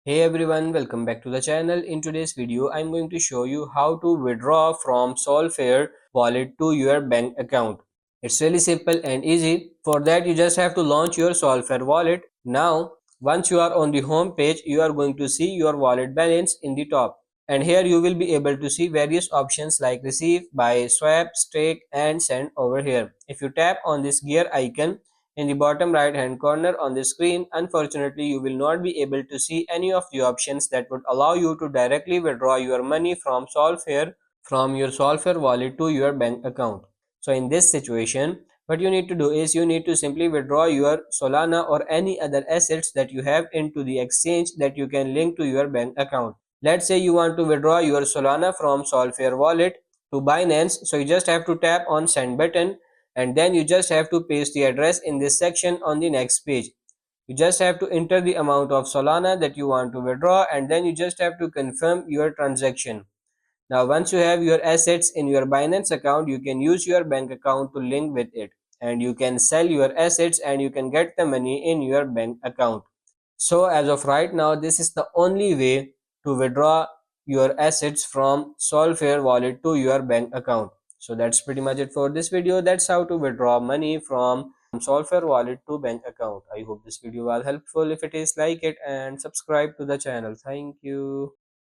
Hey everyone, welcome back to the channel. In today's video, I'm going to show you how to withdraw from Solflare wallet to your bank account. It's really simple and easy. For that, you just have to launch your Solflare wallet. Now, once you are on the home page, you are going to see your wallet balance in the top. And here you will be able to see various options like receive, buy, swap, stake and send over here. If you tap on this gear icon, in the bottom right hand corner on the screen, unfortunately you will not be able to see any of the options that would allow you to directly withdraw your money from your Solflare wallet to your bank account. So in this situation, what you need to do is you need to simply withdraw your Solana or any other assets that you have into the exchange that you can link to your bank account. Let's say you want to withdraw your Solana from Solflare wallet to Binance, so you just have to tap on send button and then you just have to paste the address in this section on the next page. You just have to enter the amount of Solana that you want to withdraw and then you just have to confirm your transaction. Now once you have your assets in your Binance account, you can use your bank account to link with it and you can sell your assets and you can get the money in your bank account. So as of right now, this is the only way to withdraw your assets from Solflare wallet to your bank account. So that's pretty much it for this video. That's how to withdraw money from Solflare wallet to bank account. I hope this video was helpful. If it is, like it and subscribe to the channel. Thank you.